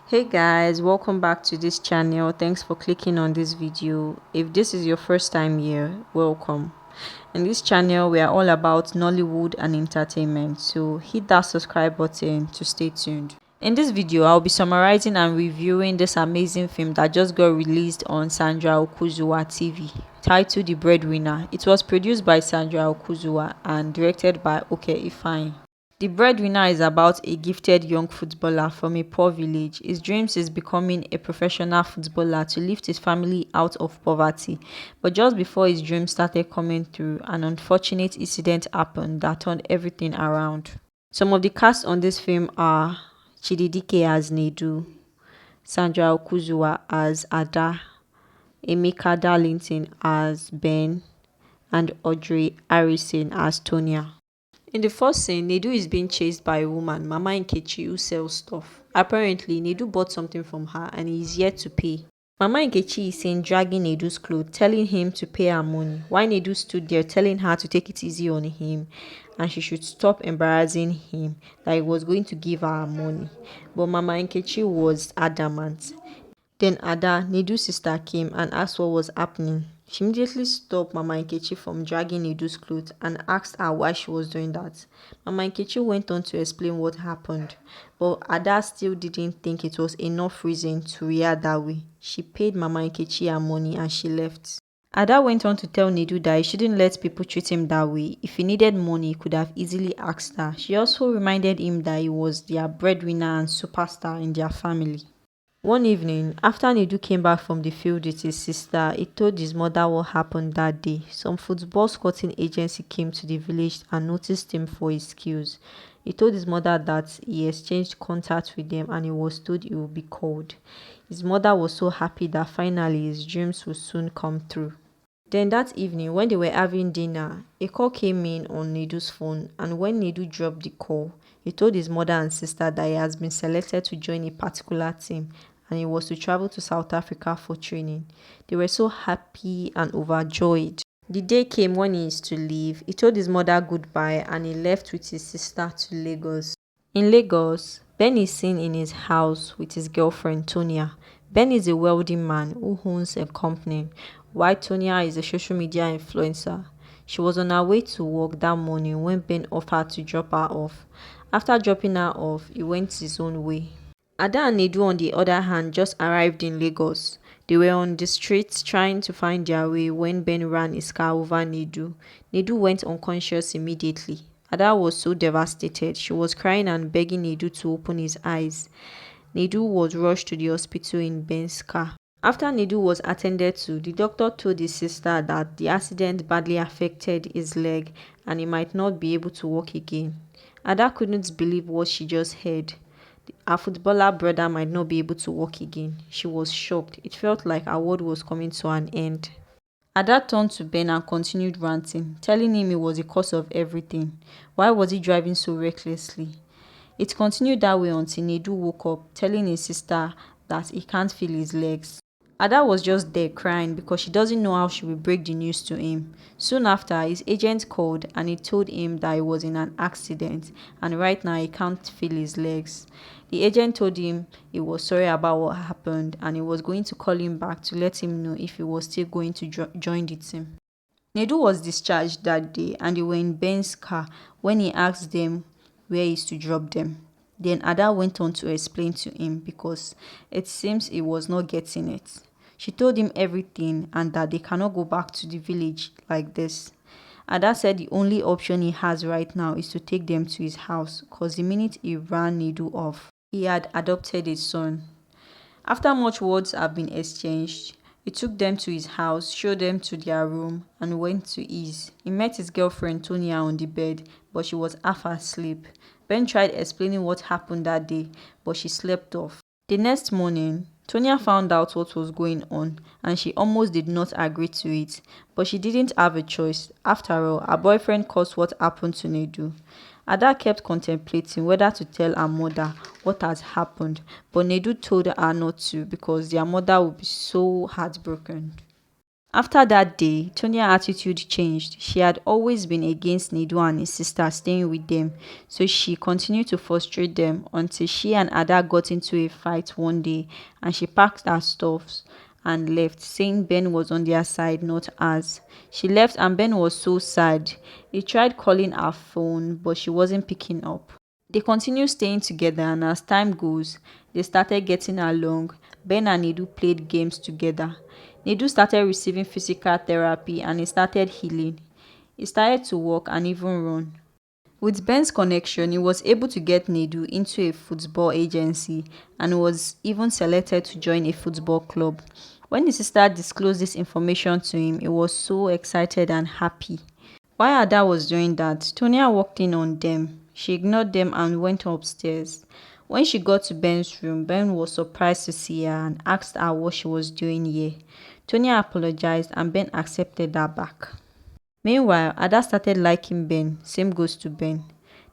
Hey guys, welcome back to this channel. Thanks for clicking on this video. If this is your first time here, welcome. In this channel, we are all about Nollywood and entertainment, so hit that subscribe button to stay tuned. In this video, I'll be summarizing and reviewing this amazing film that just got released on Sandra Okuzuwa TV, titled The Breadwinner. It was produced by Sandra Okuzuwa and directed by Oke Ifeanyi. The Breadwinner is about a gifted young footballer from a poor village. His dreams is becoming a professional footballer to lift his family out of poverty. But just before his dream started coming through, an unfortunate incident happened that turned everything around. Some of the cast on this film are Chididike as Nedu, Sandra Okuzuwa as Ada, Emeka Darlington as Ben, and Audrey Harrison as Tonya. In the first scene, Nedu is being chased by a woman, Mama Nkechi, who sells stuff. Apparently, Nedu bought something from her and he is yet to pay. Mama Nkechi is seen dragging Nedu's clothes, telling him to pay her money, while Nedu stood there telling her to take it easy on him and she should stop embarrassing him, that he was going to give her money. But Mama Nkechi was adamant. Then Ada, Nedu's sister, came and asked what was happening. She immediately stopped Mama Nkechi from dragging Nedu's clothes and asked her why she was doing that. Mama Nkechi went on to explain what happened, but Ada still didn't think it was enough reason to react that way. She paid Mama Nkechi her money and she left. Ada went on to tell Nedu that he shouldn't let people treat him that way. If he needed money, he could have easily asked her. She also reminded him that he was their breadwinner and superstar in their family. One evening, after Nedu came back from the field with his sister, he told his mother what happened that day. Some football scouting agency came to the village and noticed him for his skills. He told his mother that he exchanged contact with them and he was told he would be called. His mother was so happy that finally his dreams would soon come true. Then that evening, when they were having dinner, a call came in on Nedu's phone, and when Nedu dropped the call, he told his mother and sister that he has been selected to join a particular team and he was to travel to South Africa for training. They were so happy and overjoyed. The day came when he is to leave. He told his mother goodbye and he left with his sister to Lagos. In Lagos, Ben is seen in his house with his girlfriend Tonya. Ben is a wealthy man who owns a company, while Tonya is a social media influencer. She was on her way to work that morning when Ben offered to drop her off. After dropping her off, he went his own way. Ada and Nedu, on the other hand, just arrived in Lagos. They were on the streets trying to find their way when Ben ran his car over Nedu. Nedu went unconscious immediately. Ada was so devastated. She was crying and begging Nedu to open his eyes. Nedu was rushed to the hospital in Ben's car. After Nedu was attended to, the doctor told his sister that the accident badly affected his leg and he might not be able to walk again. Ada couldn't believe what she just heard. Her footballer brother might not be able to walk again. She was shocked. It felt like her world was coming to an end. Ada turned to Ben and continued ranting, telling him it was the cause of everything. Why was he driving so recklessly? It continued that way until Nedu woke up, telling his sister that he can't feel his legs. Ada was just there crying because she doesn't know how she will break the news to him. Soon after, his agent called and he told him that he was in an accident and right now he can't feel his legs. The agent told him he was sorry about what happened and he was going to call him back to let him know if he was still going to join the team. Nedu was discharged that day and they were in Ben's car when he asked them where he is to drop them. Then Ada went on to explain to him because it seems he was not getting it. She told him everything and that they cannot go back to the village like this. Ada said the only option he has right now is to take them to his house because the minute he ran Nedu off, he had adopted a son. After much words have been exchanged, he took them to his house, showed them to their room, and went to ease. He met his girlfriend Tonya on the bed, but she was half asleep. Ben tried explaining what happened that day, but she slept off. The next morning, Tonya found out what was going on and she almost did not agree to it, but she didn't have a choice. After all, her boyfriend caused what happened to Nedu. Ada kept contemplating whether to tell her mother what had happened, but Nedu told her not to because their mother would be so heartbroken. After that day, Tonia's attitude changed. She had always been against Nidu and his sister staying with them, so she continued to frustrate them until she and Ada got into a fight one day and she packed her stuffs and left, saying Ben was on their side, not ours. She left and Ben was so sad. He tried calling her phone, but she wasn't picking up. They continued staying together, and as time goes, they started getting along. Ben and Nidu played games together. Nidu started receiving physical therapy and he started healing. He started to walk and even run. With Ben's connection, he was able to get Nidu into a football agency and was even selected to join a football club. When his sister disclosed this information to him, he was so excited and happy. While Ada was doing that, Tonia walked in on them. She ignored them and went upstairs. When she got to Ben's room, Ben was surprised to see her and asked her what she was doing here. Tonia apologized and Ben accepted her back. Meanwhile, Ada started liking Ben. Same goes to Ben.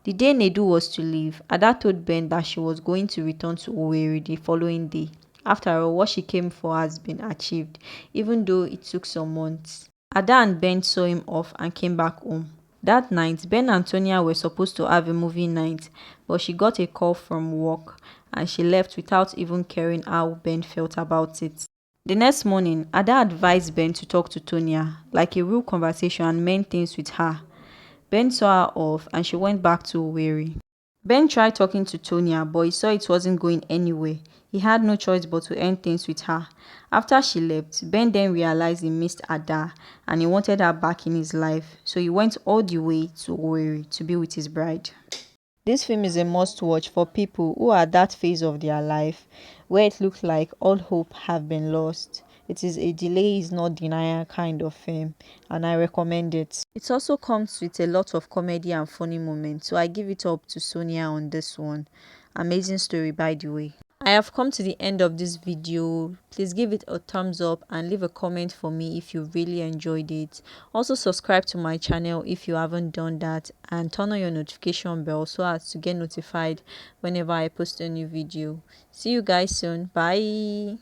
The day Nedu was to leave, Ada told Ben that she was going to return to Owerri the following day. After all, what she came for has been achieved, even though it took some months. Ada and Ben saw him off and came back home. That night, Ben and Tonia were supposed to have a movie night, but she got a call from work and she left without even caring how Ben felt about it. The next morning, Ada advised Ben to talk to Tonia, like a real conversation, and mend things with her. Ben saw her off and she went back to Owerri. Ben tried talking to Tonia, but he saw it wasn't going anywhere. He had no choice but to end things with her. After she left, Ben then realized he missed Ada and he wanted her back in his life, so he went all the way to Owerri to be with his bride. This film is a must-watch for people who are at that phase of their life where it looks like all hope have been lost. It is a delay is not denial kind of film, and I recommend it. It also comes with a lot of comedy and funny moments, so I give it up to Sonia on this one. Amazing story, by the way. I have come to the end of this video. Please give it a thumbs up and leave a comment for me if you really enjoyed it. Also subscribe to my channel if you haven't done that and turn on your notification bell so as to get notified whenever I post a new video. See you guys soon. Bye.